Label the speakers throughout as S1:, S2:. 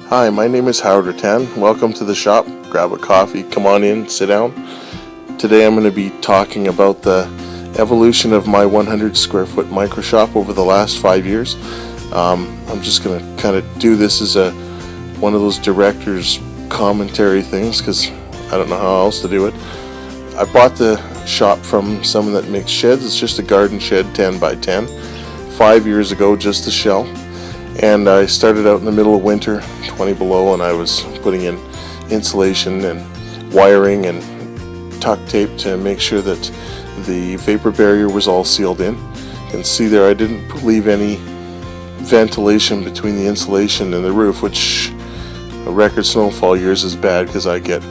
S1: Hi, my name is Howard Ratan. Welcome to the shop. Grab a coffee, come on in, sit down. Today I'm going to be talking about the evolution of my 100 square foot Microshop over the last 5 years. I'm just going to kind of do this as one of those director's commentary things because I don't know how else to do it. I bought the shop from someone that makes sheds. It's just a garden shed 10 by 10. 5 years ago, just the shell. And I started out in the middle of winter, 20 below, and I was putting in insulation and wiring and tuck tape to make sure that the vapor barrier was all sealed in. You can see there I didn't leave any ventilation between the insulation and the roof, which a record snowfall years is bad because I get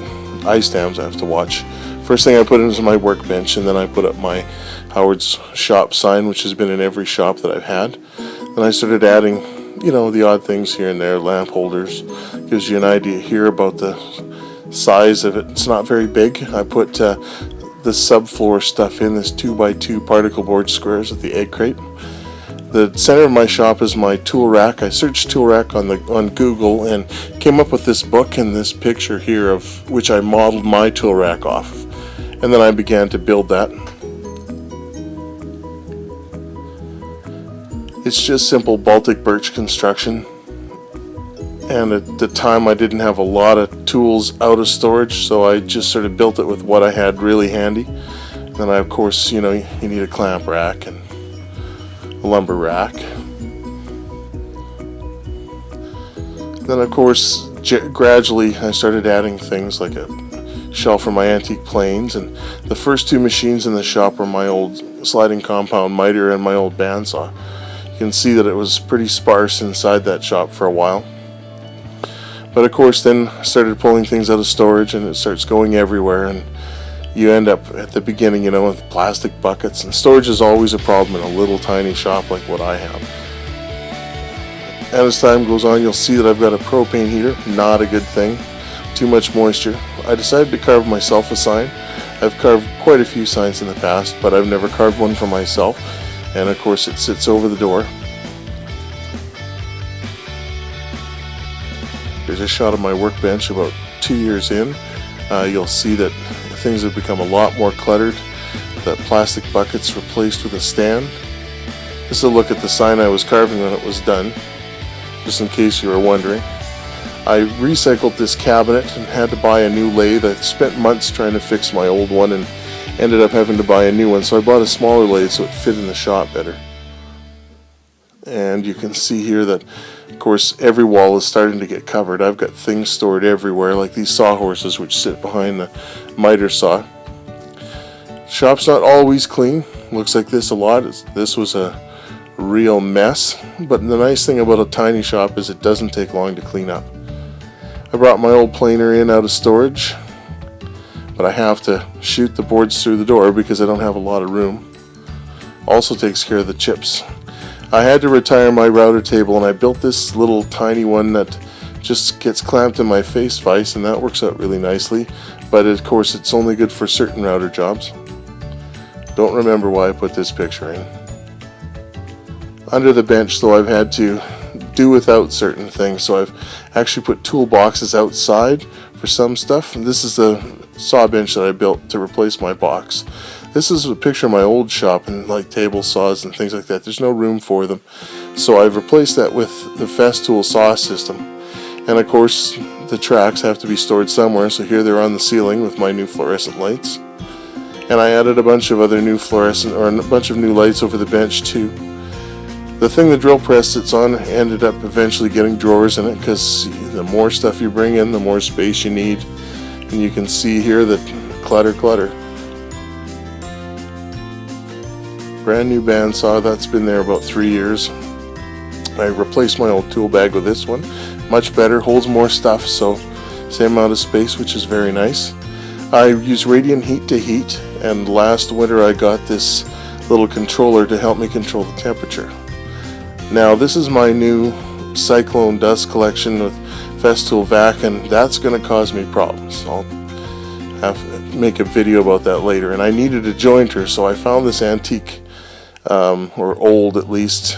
S1: ice dams I have to watch. First thing I put in is my workbench, and then I put up my Howard's shop sign, which has been in every shop that I've had. And I started adding, the odd things here and there, lamp holders. Gives you an idea here about the size of it. It's not very big. I put the subfloor stuff in, this 2x2 particle board squares with the egg crate. The center of my shop is my tool rack. I searched tool rack on Google and came up with this book and this picture here of which I modeled my tool rack off. And then I began to build that. It's just simple Baltic birch construction, and at the time I didn't have a lot of tools out of storage, so I just sort of built it with what I had really handy. Then I, of course, you need a clamp rack and a lumber rack. Then, of course, gradually I started adding things like a shelf for my antique planes, and the first two machines in the shop were my old sliding compound miter and my old bandsaw. You can see that it was pretty sparse inside that shop for a while. But of course then I started pulling things out of storage and it starts going everywhere, and you end up at the beginning, with plastic buckets, and storage is always a problem in a little tiny shop like what I have. And as time goes on, you'll see that I've got a propane heater, not a good thing. Too much moisture. I decided to carve myself a sign. I've carved quite a few signs in the past, but I've never carved one for myself. And of course it sits over the door. Here's a shot of my workbench about 2 years in. You'll see that things have become a lot more cluttered. The plastic buckets replaced with a stand. This is a look at the sign I was carving when it was done, just in case you were wondering. I recycled this cabinet and had to buy a new lathe. I spent months trying to fix my old one and ended up having to buy a new one, so I bought a smaller lathe so it fit in the shop better. And you can see here that, of course, every wall is starting to get covered. I've got things stored everywhere, like these sawhorses which sit behind the miter saw. Shop's not always clean. Looks like this a lot. This was a real mess, but the nice thing about a tiny shop is it doesn't take long to clean up. I brought my old planer in out of storage, but I have to shoot the boards through the door because I don't have a lot of room. Also takes care of the chips. I had to retire my router table, and I built this little tiny one that just gets clamped in my face vise, and that works out really nicely, but of course it's only good for certain router jobs. Don't remember why I put this picture in. Under the bench, though, I've had to do without certain things, so I've actually put toolboxes outside for some stuff. And this is the saw bench that I built to replace my box. This is a picture of my old shop and like table saws and things like that. There's no room for them, so I've replaced that with the Festool saw system. And of course the tracks have to be stored somewhere, so here they're on the ceiling with my new fluorescent lights. And I added a bunch of other new a bunch of new lights over the bench too. The thing the drill press sits on ended up eventually getting drawers in it, because the more stuff you bring in, the more space you need. And you can see here that clutter. Brand new bandsaw, that's been there about 3 years. I replaced my old tool bag with this one. Much better, holds more stuff, so same amount of space, which is very nice. I use radiant heat to heat, and last winter I got this little controller to help me control the temperature. Now this is my new cyclone dust collection with Festool vac, and that's going to cause me problems. I'll have to make a video about that later. And I needed a jointer, so I found this antique, or old at least,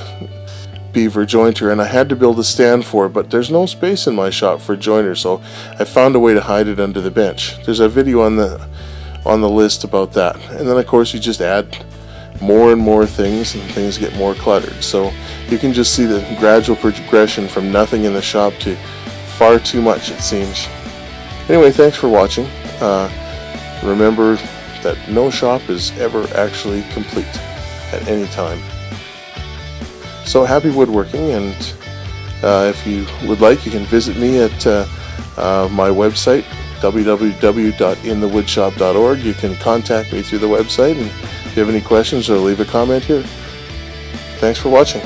S1: beaver jointer, and I had to build a stand for it, but there's no space in my shop for a jointer, so I found a way to hide it under the bench. There's a video on the list about that. And then of course you just add more and more things, and things get more cluttered. So you can just see the gradual progression from nothing in the shop to far too much, it seems. Anyway, thanks for watching. Remember that no shop is ever actually complete at any time. So happy woodworking, and if you would like, you can visit me at my website, www.inthewoodshop.org. You can contact me through the website, and if you have any questions, or leave a comment here. Thanks for watching.